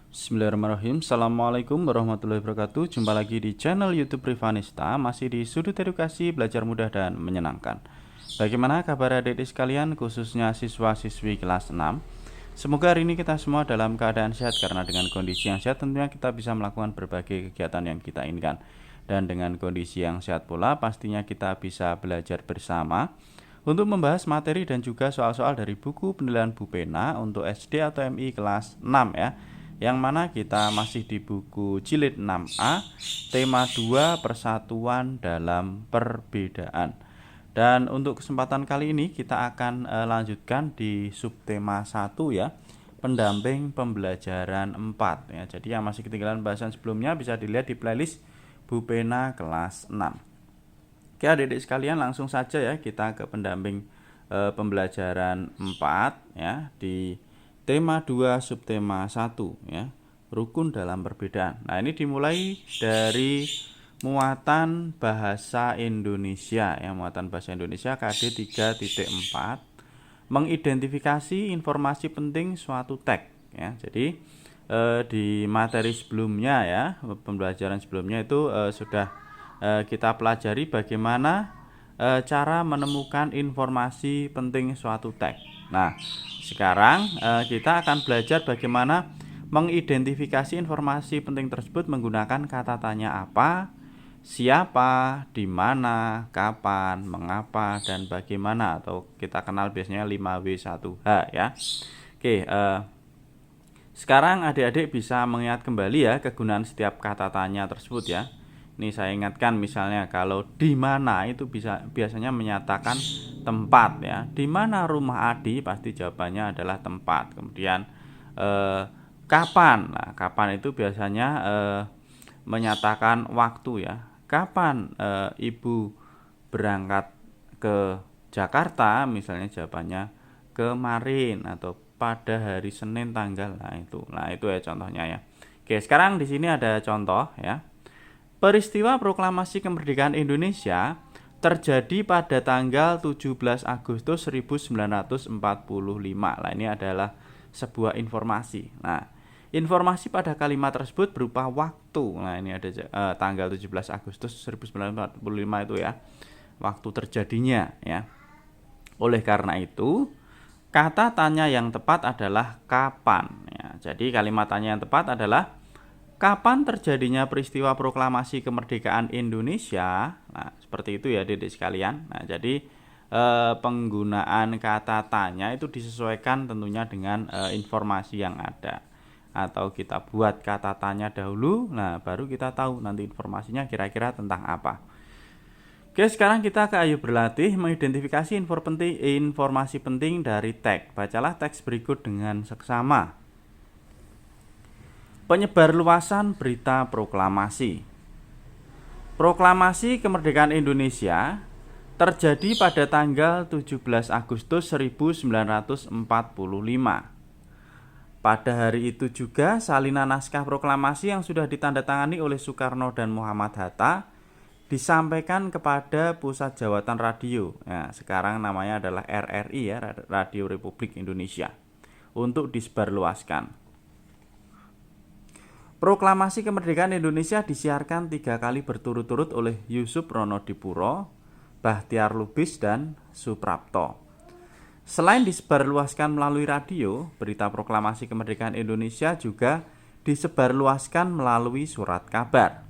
Bismillahirrahmanirrahim. Assalamualaikum warahmatullahi wabarakatuh. Jumpa lagi di channel YouTube Rivanista, masih di sudut edukasi belajar mudah dan menyenangkan. Bagaimana kabar adik-adik sekalian, khususnya siswa-siswi kelas 6? Semoga hari ini kita semua dalam keadaan sehat, karena dengan kondisi yang sehat tentunya kita bisa melakukan berbagai kegiatan yang kita inginkan. Dan dengan kondisi yang sehat pula pastinya kita bisa belajar bersama untuk membahas materi dan juga soal-soal dari buku penilaian Bu Pena untuk SD atau MI kelas 6 ya. Yang mana kita masih di buku jilid 6A, tema 2, persatuan dalam perbedaan. Dan untuk kesempatan kali ini kita akan lanjutkan di subtema 1 ya, pendamping pembelajaran 4 ya. Jadi yang masih ketinggalan bahasan sebelumnya bisa dilihat di playlist Bu Pena kelas 6. Oke adik-adik sekalian, langsung saja ya kita ke pendamping pembelajaran 4 ya, di tema 2 subtema 1 ya, rukun dalam perbedaan. Nah, ini dimulai dari muatan bahasa Indonesia ya, muatan bahasa Indonesia KD 3.4, mengidentifikasi informasi penting suatu teks ya. Jadi di materi sebelumnya ya, pembelajaran sebelumnya itu sudah kita pelajari bagaimana cara menemukan informasi penting suatu teks. Nah, sekarang kita akan belajar bagaimana mengidentifikasi informasi penting tersebut menggunakan kata tanya apa, siapa, di mana, kapan, mengapa, dan bagaimana, atau kita kenal biasanya 5W1H ya. Oke, sekarang adik-adik bisa mengingat kembali ya kegunaan setiap kata tanya tersebut ya. Ini saya ingatkan, misalnya kalau di mana itu biasanya menyatakan tempat ya. Di mana rumah Adi, pasti jawabannya adalah tempat. Kemudian kapan? Nah, kapan itu biasanya menyatakan waktu ya. Kapan ibu berangkat ke Jakarta? Misalnya jawabannya kemarin atau pada hari Senin tanggal. Nah, itu ya contohnya ya. Oke, sekarang di sini ada contoh ya. Peristiwa proklamasi kemerdekaan Indonesia terjadi pada tanggal 17 Agustus 1945. Nah, ini adalah sebuah informasi. Nah, informasi pada kalimat tersebut berupa waktu. Nah, ini ada tanggal 17 Agustus 1945 itu ya, waktu terjadinya ya. Oleh karena itu, kata tanya yang tepat adalah kapan ya. Jadi kalimat tanya yang tepat adalah kapan terjadinya peristiwa proklamasi kemerdekaan Indonesia. Nah, seperti itu ya adik-adik sekalian. Nah, jadi penggunaan kata tanya itu disesuaikan tentunya dengan informasi yang ada. Atau kita buat kata tanya dahulu, nah baru kita tahu nanti informasinya kira-kira tentang apa. Oke, sekarang kita ke ayo berlatih mengidentifikasi informasi penting dari teks. Bacalah teks berikut dengan seksama. Penyebarluasan berita proklamasi. Proklamasi kemerdekaan Indonesia terjadi pada tanggal 17 Agustus 1945. Pada hari itu juga salinan naskah proklamasi yang sudah ditandatangani oleh Soekarno dan Muhammad Hatta disampaikan kepada Pusat Jawatan Radio. Nah, sekarang namanya adalah RRI ya, Radio Republik Indonesia, untuk disebarluaskan. Proklamasi kemerdekaan Indonesia disiarkan 3 kali berturut-turut oleh Yusuf Ronodipuro, Bahtiar Lubis, dan Suprapto. Selain disebarluaskan melalui radio, berita proklamasi kemerdekaan Indonesia juga disebarluaskan melalui surat kabar.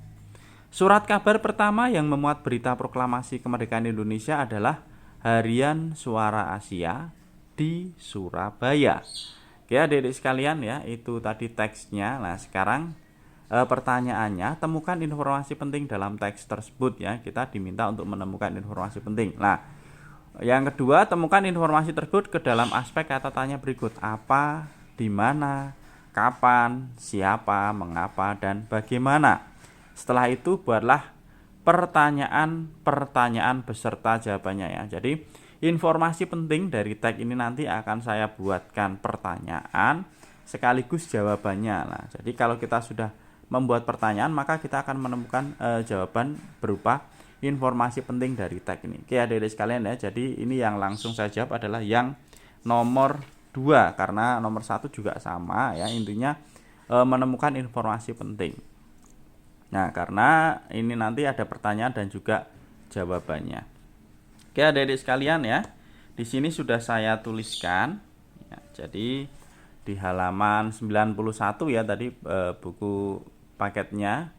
Surat kabar pertama yang memuat berita proklamasi kemerdekaan Indonesia adalah Harian Suara Asia di Surabaya. Oke adik-adik sekalian ya, itu tadi teksnya. Nah, sekarang pertanyaannya, temukan informasi penting dalam teks tersebut ya. Kita diminta untuk menemukan informasi penting. Nah, yang kedua, temukan informasi tersebut ke dalam aspek kata tanya berikut. Apa, di mana, kapan, siapa, mengapa, dan bagaimana. Setelah itu buatlah pertanyaan beserta jawabannya ya. Jadi informasi penting dari teks ini nanti akan saya buatkan pertanyaan sekaligus jawabannya. Nah, jadi kalau kita sudah membuat pertanyaan, maka kita akan menemukan jawaban berupa informasi penting dari teks ini. Oke adik-adik sekalian ya, jadi ini yang langsung saya jawab adalah yang nomor 2, karena nomor 1 juga sama ya, intinya menemukan informasi penting. Nah, karena ini nanti ada pertanyaan dan juga jawabannya. Oke, adik-adik sekalian ya. Di sini sudah saya tuliskan. Ya, jadi di halaman 91 ya tadi buku paketnya.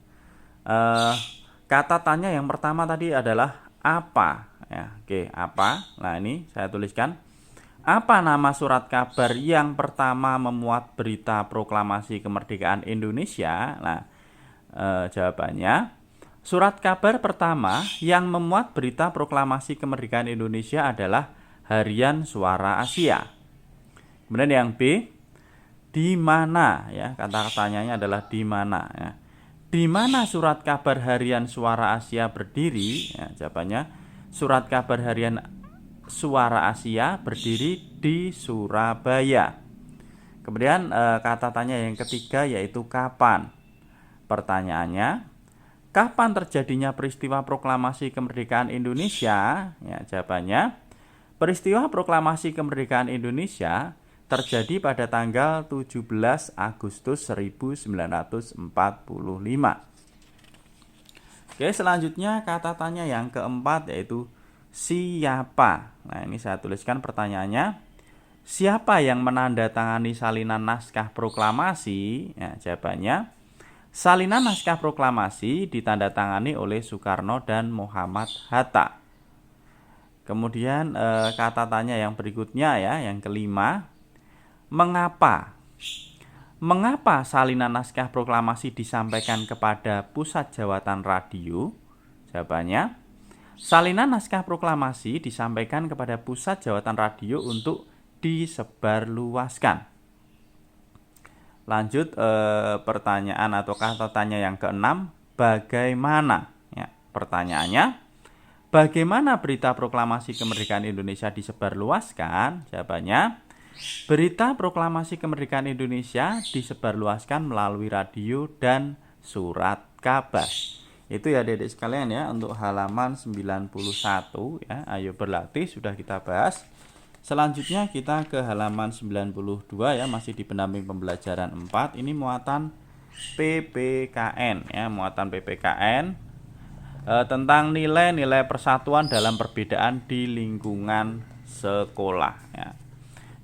Kata tanya yang pertama tadi adalah apa? Ya, oke, apa? Nah, ini saya tuliskan. Apa nama surat kabar yang pertama memuat berita proklamasi kemerdekaan Indonesia? Nah, jawabannya, surat kabar pertama yang memuat berita proklamasi kemerdekaan Indonesia adalah Harian Suara Asia. Kemudian yang B, di mana ya? Kata-katanya adalah di mana ya. Di mana surat kabar Harian Suara Asia berdiri? Ya, jawabannya, surat kabar Harian Suara Asia berdiri di Surabaya. Kemudian kata tanya yang ketiga yaitu kapan. Pertanyaannya, kapan terjadinya peristiwa proklamasi kemerdekaan Indonesia? Ya, jawabannya, peristiwa proklamasi kemerdekaan Indonesia terjadi pada tanggal 17 Agustus 1945. Oke, selanjutnya kata tanya yang keempat yaitu siapa. Nah, ini saya tuliskan pertanyaannya. Siapa yang menandatangani salinan naskah proklamasi? Ya, jawabannya, salinan naskah proklamasi ditandatangani oleh Soekarno dan Muhammad Hatta. Kemudian kata tanya yang berikutnya ya, yang kelima, mengapa? Mengapa salinan naskah proklamasi disampaikan kepada Pusat Jawatan Radio? Jawabannya, salinan naskah proklamasi disampaikan kepada Pusat Jawatan Radio untuk disebarluaskan. Lanjut pertanyaan atau kata tanya yang keenam, bagaimana? Ya, pertanyaannya, bagaimana berita proklamasi kemerdekaan Indonesia disebarluaskan? Jawabannya, berita proklamasi kemerdekaan Indonesia disebarluaskan melalui radio dan surat kabar. Itu ya adik-adik sekalian ya untuk halaman 91 ya. Ayo berlatih sudah kita bahas. Selanjutnya kita ke halaman 92 ya, masih di pendamping pembelajaran 4. Ini muatan PPKN ya, muatan PPKN tentang nilai-nilai persatuan dalam perbedaan di lingkungan sekolah ya.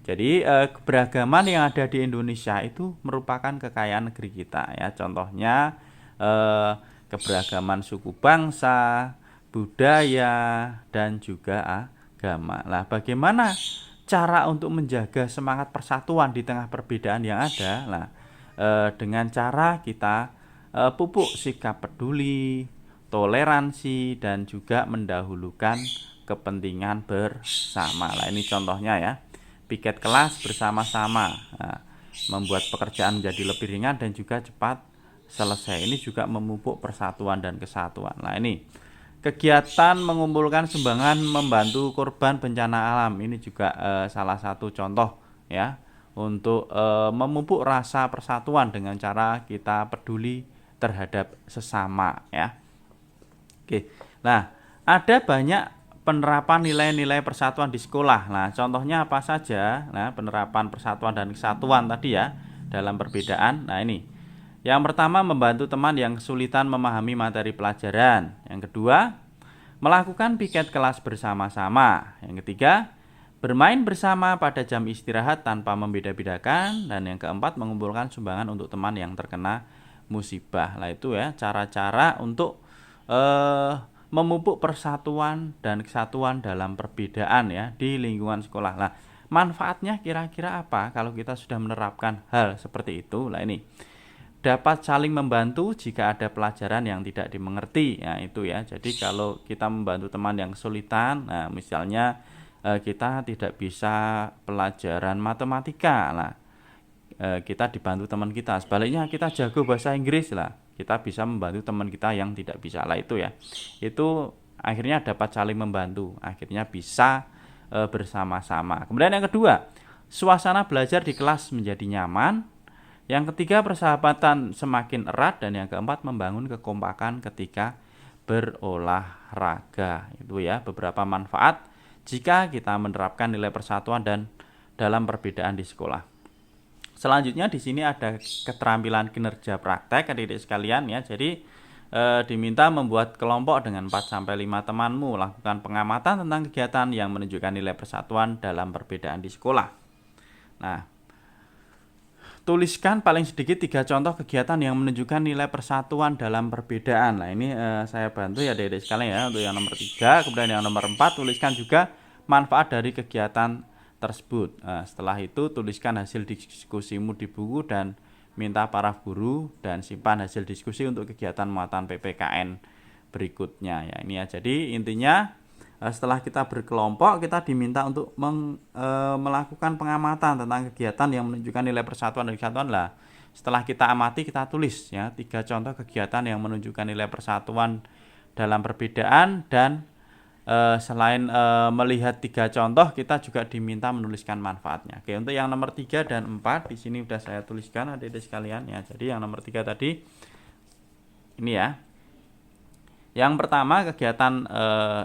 Jadi keberagaman yang ada di Indonesia itu merupakan kekayaan negeri kita ya. Contohnya keberagaman suku bangsa, budaya, dan juga agama. Nah, bagaimana cara untuk menjaga semangat persatuan di tengah perbedaan yang ada? Nah, dengan cara kita pupuk sikap peduli, toleransi, dan juga mendahulukan kepentingan bersama. Nah, ini contohnya ya. Piket kelas bersama-sama, nah, membuat pekerjaan menjadi lebih ringan dan juga cepat selesai. Ini juga memupuk persatuan dan kesatuan. Nah, ini kegiatan mengumpulkan sumbangan membantu korban bencana alam. Ini juga salah satu contoh ya untuk memupuk rasa persatuan dengan cara kita peduli terhadap sesama ya. Oke. Nah, ada banyak penerapan nilai-nilai persatuan di sekolah. Nah, contohnya apa saja? Nah, penerapan persatuan dan kesatuan tadi ya dalam perbedaan. Nah, ini. Yang pertama, membantu teman yang kesulitan memahami materi pelajaran. Yang kedua, melakukan piket kelas bersama-sama. Yang ketiga, bermain bersama pada jam istirahat tanpa membeda-bedakan. Dan yang keempat, mengumpulkan sumbangan untuk teman yang terkena musibah. Nah, itu ya cara-cara untuk memupuk persatuan dan kesatuan dalam perbedaan ya di lingkungan sekolah. Nah, manfaatnya kira-kira apa kalau kita sudah menerapkan hal seperti itu? Nah, ini dapat saling membantu jika ada pelajaran yang tidak dimengerti. Nah, itu ya. Jadi kalau kita membantu teman yang kesulitan, nah misalnya kita tidak bisa pelajaran matematika. Nah, kita dibantu teman kita. Sebaliknya kita jago bahasa Inggris lah, kita bisa membantu teman kita yang tidak bisa lah itu ya. Itu akhirnya dapat saling membantu, akhirnya bisa bersama-sama. Kemudian yang kedua, suasana belajar di kelas menjadi nyaman. Yang ketiga, persahabatan semakin erat. Dan yang keempat, membangun kekompakan ketika berolahraga. Itu ya beberapa manfaat jika kita menerapkan nilai persatuan dan dalam perbedaan di sekolah. Selanjutnya di sini ada keterampilan kinerja praktek adik-adik sekalian ya. Jadi diminta membuat kelompok dengan 4 sampai 5 temanmu, lakukan pengamatan tentang kegiatan yang menunjukkan nilai persatuan dalam perbedaan di sekolah. Nah, tuliskan paling sedikit 3 contoh kegiatan yang menunjukkan nilai persatuan dalam perbedaan. Nah, ini saya bantu ya adik-adik sekalian ya untuk yang nomor 3. Kemudian yang nomor 4, tuliskan juga manfaat dari kegiatan tersebut. Nah, setelah itu tuliskan hasil diskusimu di buku dan minta para guru dan simpan hasil diskusi untuk kegiatan muatan PPKN berikutnya ya. Ini ya. Jadi intinya setelah kita berkelompok, kita diminta untuk melakukan pengamatan tentang kegiatan yang menunjukkan nilai persatuan dan kesatuan lah. Setelah kita amati, kita tulis ya 3 contoh kegiatan yang menunjukkan nilai persatuan dalam perbedaan, dan selain melihat 3 contoh, kita juga diminta menuliskan manfaatnya. Oke, untuk yang nomor 3 dan 4 di sini sudah saya tuliskan adik-adik sekalian ya. Jadi yang nomor 3 tadi ini ya. Yang pertama, kegiatan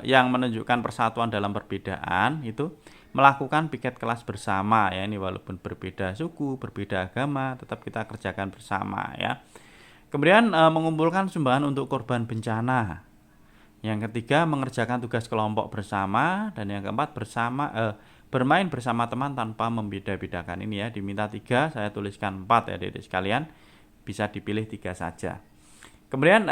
yang menunjukkan persatuan dalam perbedaan itu melakukan piket kelas bersama ya. Ini walaupun berbeda suku, berbeda agama, tetap kita kerjakan bersama ya. Kemudian mengumpulkan sumbangan untuk korban bencana. Yang ketiga, mengerjakan tugas kelompok bersama. Dan yang keempat, bermain bersama teman tanpa membeda-bedakan. Ini ya, diminta 3, saya tuliskan 4 ya adik-adik sekalian. Bisa dipilih 3 saja. Kemudian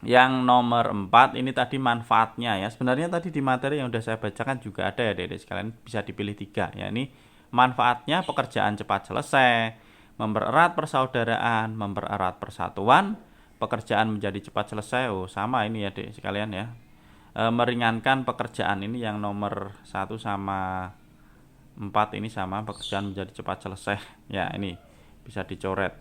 yang nomor 4 ini tadi manfaatnya ya. Sebenarnya tadi di materi yang sudah saya bacakan juga ada ya adik-adik sekalian, bisa dipilih 3 ya. Ini manfaatnya pekerjaan cepat selesai, mempererat persaudaraan, mempererat persatuan, pekerjaan menjadi cepat selesai. Oh, sama ini ya adik sekalian ya. Meringankan pekerjaan, ini yang nomor 1 sama 4 ini sama, pekerjaan menjadi cepat selesai ya. Ini bisa dicoret.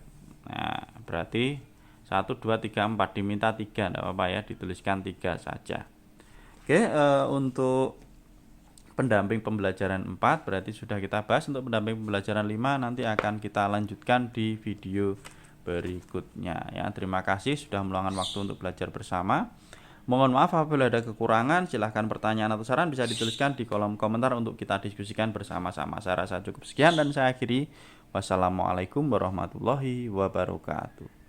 Nah, berarti 1, 2, 3, 4 diminta 3, enggak apa-apa ya, dituliskan 3 saja. Oke, untuk pendamping pembelajaran 4 berarti sudah kita bahas. Untuk pendamping pembelajaran 5 nanti akan kita lanjutkan di video berikutnya ya. Terima kasih sudah meluangkan waktu untuk belajar bersama. Mohon maaf apabila ada kekurangan. Silahkan pertanyaan atau saran bisa dituliskan di kolom komentar untuk kita diskusikan bersama-sama. Saya rasa cukup sekian dan saya akhiri. Wassalamualaikum warahmatullahi wabarakatuh.